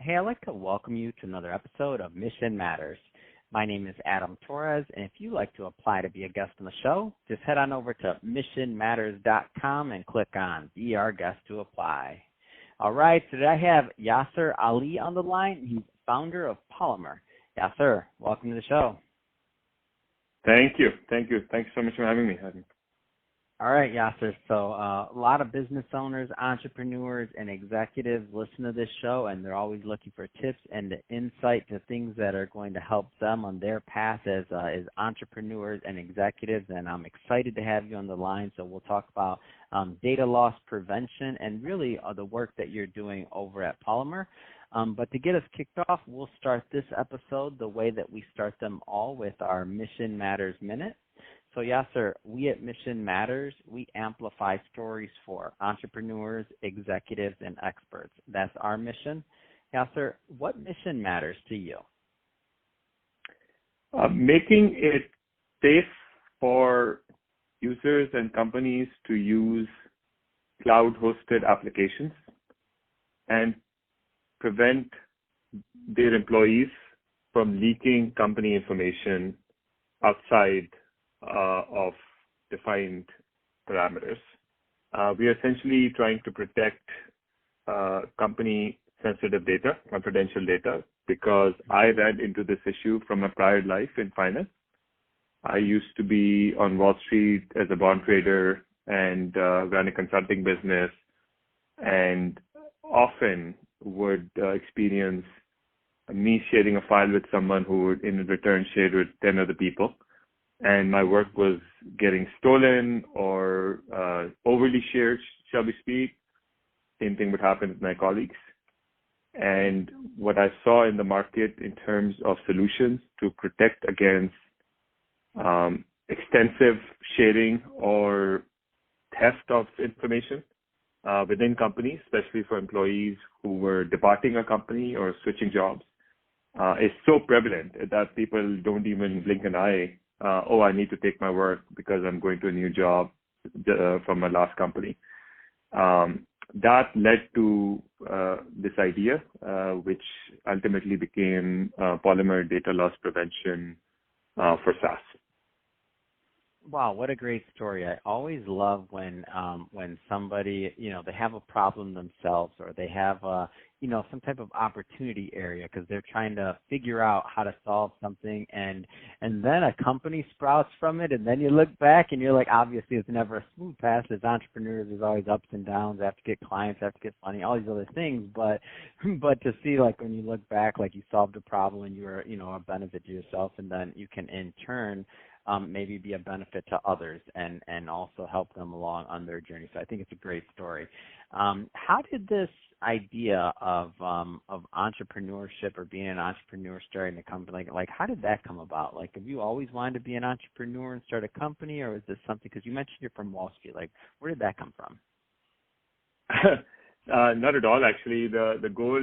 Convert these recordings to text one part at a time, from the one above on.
Hey, I'd like to welcome you to another episode of Mission Matters. My name is Adam Torres, and if you'd like to apply to be a guest on the show, just head on over to missionmatters.com and click on Be Our Guest to apply. All right, so today I have Yasir Ali on the line. He's founder of Polymer. Yasir, welcome to the show. Thank you. Thanks so much for having me. All right, Yasir. So a lot of business owners, entrepreneurs, and executives listen to this show, and they're always looking for tips and insight to things that are going to help them on their path as entrepreneurs and executives. And I'm excited to have you on the line. So we'll talk about data loss prevention and really the work that you're doing over at Polymer. But to get us kicked off, we'll start this episode the way that we start them all with our Mission Matters Minute. So, Yasir, we at Mission Matters, we amplify stories for entrepreneurs, executives, and experts. That's our mission. Yasir, what mission matters to you? Making it safe for users and companies to use cloud-hosted applications and prevent their employees from leaking company information outside of defined parameters. We are essentially trying to protect company-sensitive data, confidential data, because I ran into this issue from a prior life in finance. I used to be on Wall Street as a bond trader and ran a consulting business, and often would experience me sharing a file with someone who would in return share it with 10 other people. And my work was getting stolen or overly shared, shall we speak. Same thing would happen with my colleagues. And what I saw in the market in terms of solutions to protect against extensive sharing or theft of information within companies, especially for employees who were departing a company or switching jobs, is so prevalent that people don't even blink an eye. I need to take my work because I'm going to a new job from my last company. That led to this idea, which ultimately became Polymer Data Loss Prevention for SaaS. Wow, what a great story. I always love when somebody, they have a problem themselves or they have some type of opportunity area because they're trying to figure out how to solve something and then a company sprouts from it, and then you look back and you're like, obviously it's never a smooth path. As entrepreneurs, there's always ups and downs. I have to get clients, I have to get money, all these other things. But to see, like, when you look back, like you solved a problem and you were, a benefit to yourself, and then you can in turn maybe be a benefit to others and also help them along on their journey. So I think it's a great story. How did this idea of entrepreneurship or being an entrepreneur starting a company, like how did that come about? Like, have you always wanted to be an entrepreneur and start a company, or is this something, because you mentioned you're from Wall Street, like where did that come from? Not at all, actually. The goal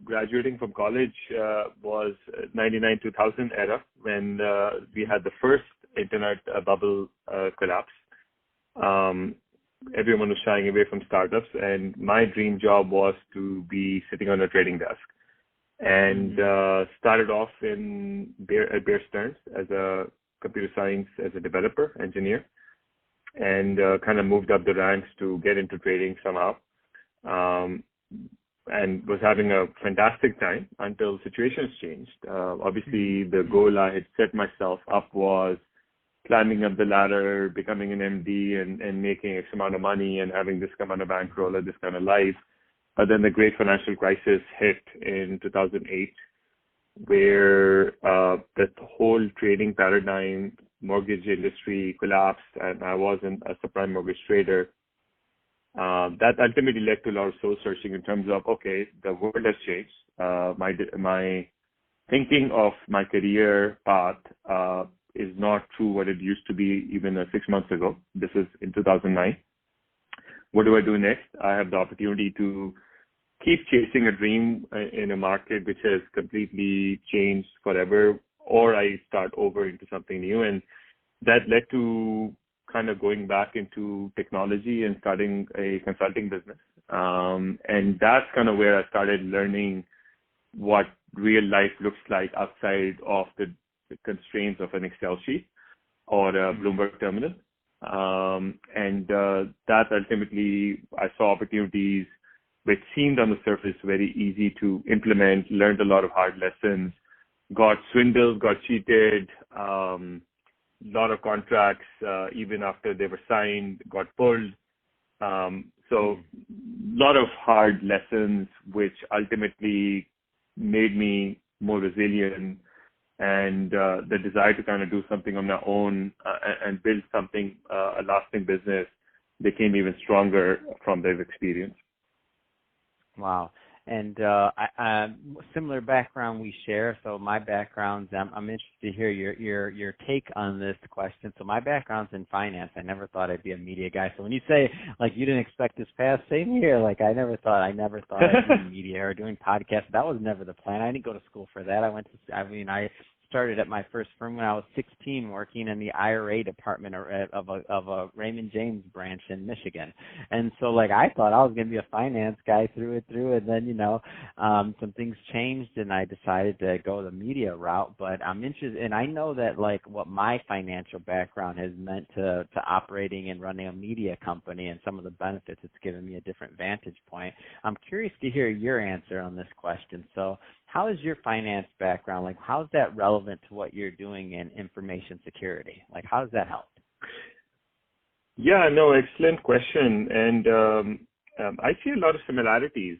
graduating from college was 99-2000 era when we had the first internet bubble collapse. Everyone was shying away from startups, and my dream job was to be sitting on a trading desk. And started off at Bear Stearns as a computer science, as a developer, engineer, and kind of moved up the ranks to get into trading somehow. And was having a fantastic time until situations changed. Obviously, the goal I had set myself up was climbing up the ladder, becoming an MD and making X amount of money and having this kind of bankroll or this kind of life. But then the great financial crisis hit in 2008, where the whole trading paradigm, mortgage industry collapsed, and I wasn't a subprime mortgage trader. That ultimately led to a lot of soul searching in terms of, okay, the world has changed. My thinking of my career path is not true what it used to be even 6 months ago. This is in 2009. What do I do next? I have the opportunity to keep chasing a dream in a market which has completely changed forever, or I start over into something new. And that led to kind of going back into technology and starting a consulting business. And that's kind of where I started learning what real life looks like outside of the constraints of an Excel sheet or a Bloomberg terminal. That ultimately, I saw opportunities which seemed on the surface very easy to implement, learned a lot of hard lessons, got swindled, got cheated, lot of contracts, even after they were signed, got pulled. So lot of hard lessons, which ultimately made me more resilient, and the desire to kind of do something on my own and build something, a lasting business, became even stronger from this experience. Wow. And similar background we share. So my background's, I'm interested to hear your take on this question. So my background's in finance. I never thought I'd be a media guy. So when you say like you didn't expect this path, same here. Like I never thought I'd be in media or doing podcasts. That was never the plan. I didn't go to school for that. I started at my first firm when I was 16, working in the IRA department of a Raymond James branch in Michigan. And so like I thought I was going to be a finance guy through and then some things changed and I decided to go the media route. But I'm interested, and I know that like what my financial background has meant to operating and running a media company and some of the benefits, it's given me a different vantage point. I'm curious to hear your answer on this question. So how is your finance background, like how's that relevant to what you're doing in information security? Like how does that help? Yeah, no, excellent question. And I see a lot of similarities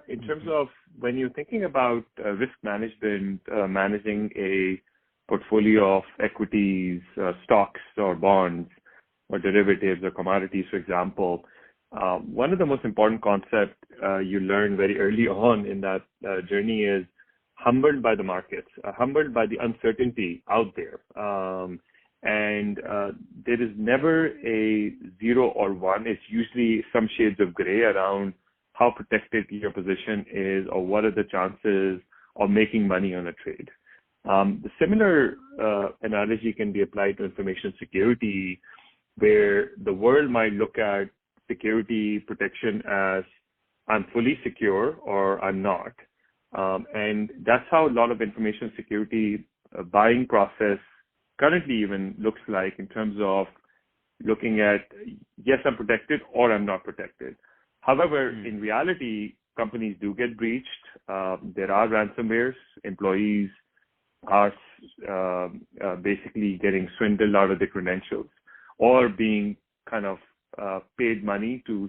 in terms of when you're thinking about risk management, managing a portfolio of equities, stocks or bonds or derivatives or commodities, for example. One of the most important concepts you learn very early on in that journey is humbled by the markets, humbled by the uncertainty out there. There is never a 0 or 1. It's usually some shades of gray around how protected your position is or what are the chances of making money on a trade. The similar analogy can be applied to information security, where the world might look at security protection as I'm fully secure or I'm not. And that's how a lot of information security buying process currently even looks like, in terms of looking at, yes, I'm protected or I'm not protected. However, in reality, companies do get breached. There are ransomwares. Employees are basically getting swindled out of their credentials or being kind of paid money to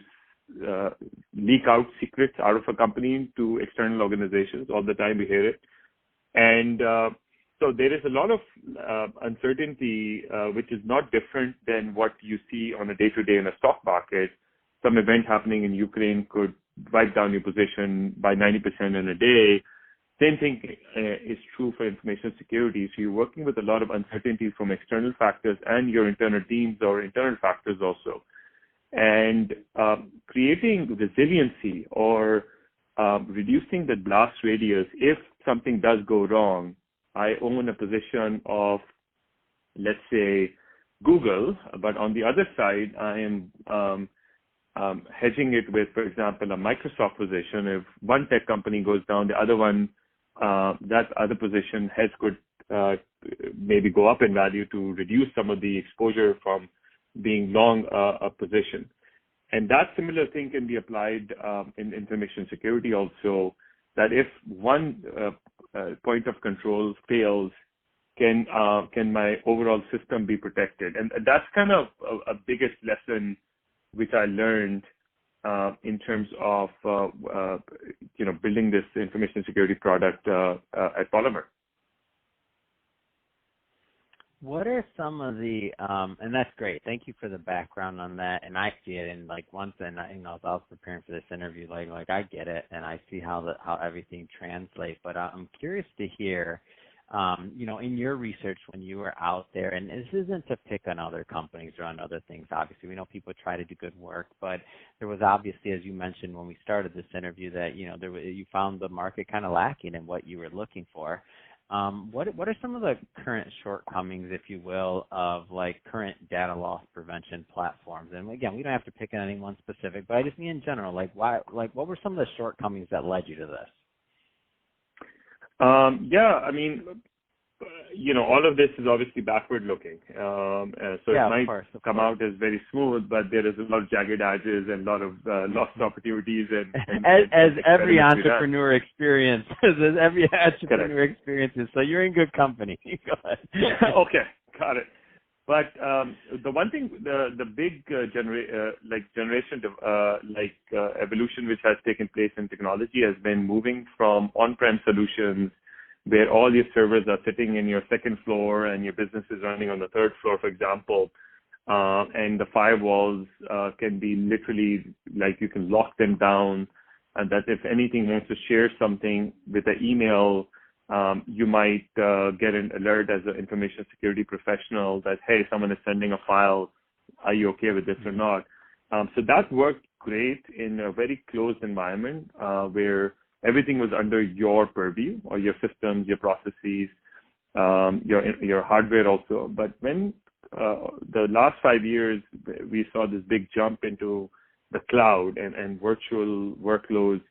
leak out secrets out of a company to external organizations. All the time we hear it. And so there is a lot of uncertainty, which is not different than what you see on a day-to-day in a stock market. Some event happening in Ukraine could wipe down your position by 90% in a day. Same thing is true for information security. So you're working with a lot of uncertainty from external factors and your internal teams or internal factors also. And creating resiliency or reducing the blast radius if something does go wrong. I own a position of, let's say, Google, but on the other side, I am hedging it with, for example, a Microsoft position. If one tech company goes down, the other one, that other position heads could maybe go up in value to reduce some of the exposure from being long a position. And that similar thing can be applied in information security also, that if one point of control fails, can my overall system be protected? And that's kind of a biggest lesson which I learned in terms of building this information security product at Polymer. What are some of the, and that's great. Thank you for the background on that. And I see it. And like once, and as I was preparing for this interview, like I get it, and I see how everything translates. But I'm curious to hear, in your research when you were out there, and this isn't to pick on other companies or on other things. Obviously, we know people try to do good work, but there was obviously, as you mentioned when we started this interview, that you found the market kind of lacking in what you were looking for. What are some of the current shortcomings, if you will, of like current data loss prevention platforms? And again, we don't have to pick on any one specific, but I just mean in general, what were some of the shortcomings that led you to this? Yeah, I mean, all of this is obviously backward looking. So Yeah, it of might course, of come course. out as very smooth, but there is a lot of jagged edges and a lot of lost opportunities As and every experiments we ran. entrepreneur experience, as every Correct. entrepreneur experiences. So you're in good company. Go ahead. Okay, got it. But the one thing, the big generation evolution which has taken place in technology has been moving from on-prem solutions where all your servers are sitting in your second floor and your business is running on the third floor, for example, and the firewalls can be literally like you can lock them down, and that if anything wants to share something with an email, you might get an alert as an information security professional that, hey, someone is sending a file. Are you okay with this or not? So that worked great in a very closed environment where everything was under your purview, or your systems, your processes, your hardware also. But when the last 5 years, we saw this big jump into the cloud and virtual workloads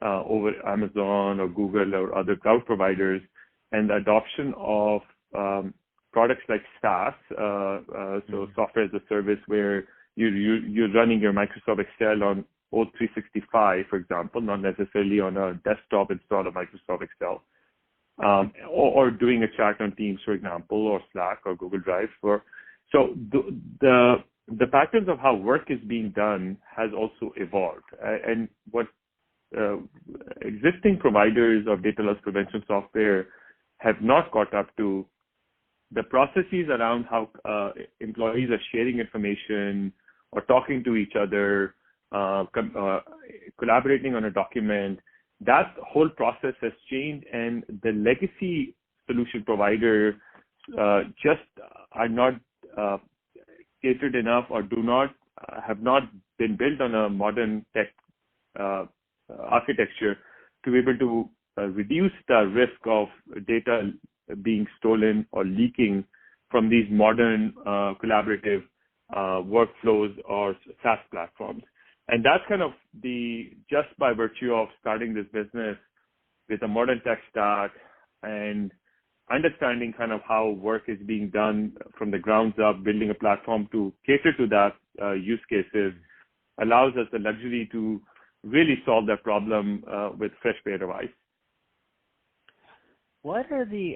over Amazon or Google or other cloud providers, and the adoption of products like SaaS, so software as a service, where you're running your Microsoft Excel on O365, for example, not necessarily on a desktop install of Microsoft Excel, or doing a chat on Teams, for example, or Slack or Google Drive. So the patterns of how work is being done has also evolved, and what existing providers of data loss prevention software have not caught up to, the processes around how employees are sharing information or talking to each other, collaborating on a document. That whole process has changed, and the legacy solution provider just are not catered enough, or have not been built on a modern tech architecture to be able to reduce the risk of data being stolen or leaking from these modern collaborative workflows or SaaS platforms. And that's kind of just by virtue of starting this business with a modern tech stack and understanding kind of how work is being done from the ground up, building a platform to cater to that use cases allows us the luxury to really solve that problem with fresh pair of eyes. What are the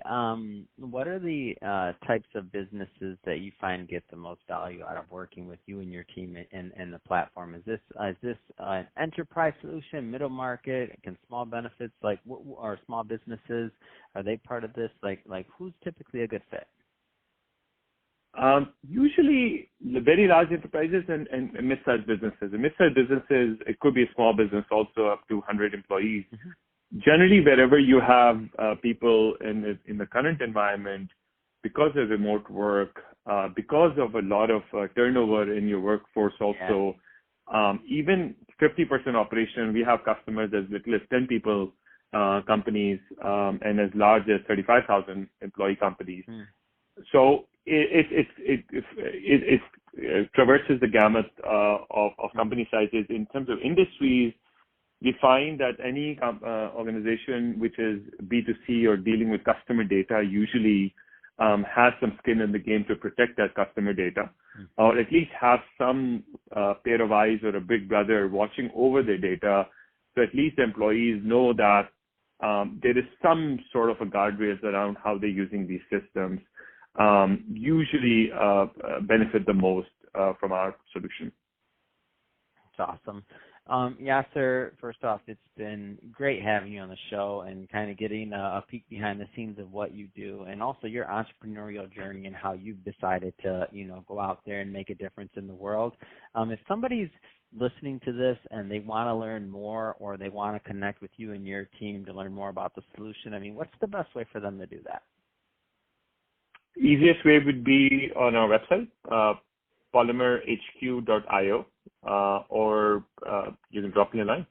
types of businesses that you find get the most value out of working with you and your team and the platform? Is this an enterprise solution, middle market? Can small benefits or small businesses, are they part of this? Like who's typically a good fit? Usually the very large enterprises and mid-sized businesses. And mid-sized businesses, it could be a small business also up to 100 employees. Mm-hmm. Generally, wherever you have people in the current environment, because of remote work, because of a lot of turnover in your workforce also, even 50% operation, we have customers as little as 10 people companies and as large as 35,000 employee companies. Mm. So it traverses the gamut of company sizes. In terms of industries, we find that any organization which is B2C or dealing with customer data usually has some skin in the game to protect that customer data, or at least have some pair of eyes or a big brother watching over their data, so at least employees know that there is some sort of a guardrails around how they're using these systems. Usually benefit the most from our solution. That's awesome. Yasir, first off, it's been great having you on the show and kind of getting a peek behind the scenes of what you do, and also your entrepreneurial journey and how you've decided to, go out there and make a difference in the world. If somebody's listening to this and they want to learn more, or they want to connect with you and your team to learn more about the solution, what's the best way for them to do that? Easiest way would be on our website, polymerhq.io, or you can drop me a line.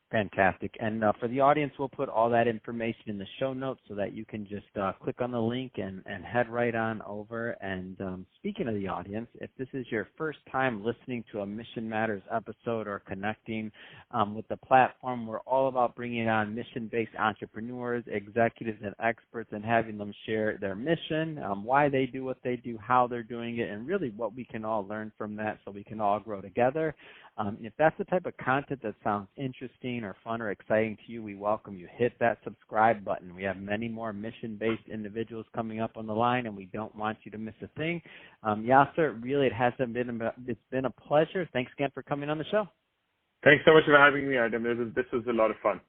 Fantastic. And for the audience, we'll put all that information in the show notes so that you can just click on the link and head right on over. And speaking of the audience, if this is your first time listening to a Mission Matters episode or connecting with the platform, we're all about bringing on mission-based entrepreneurs, executives, and experts and having them share their mission, why they do what they do, how they're doing it, and really what we can all learn from that so we can all grow together. If that's the type of content that sounds interesting or fun or exciting to you, we welcome you. Hit that subscribe button. We have many more mission-based individuals coming up on the line, and we don't want you to miss a thing. Yasir, really, it's been a pleasure. Thanks again for coming on the show. Thanks so much for having me, Adam. This was a lot of fun.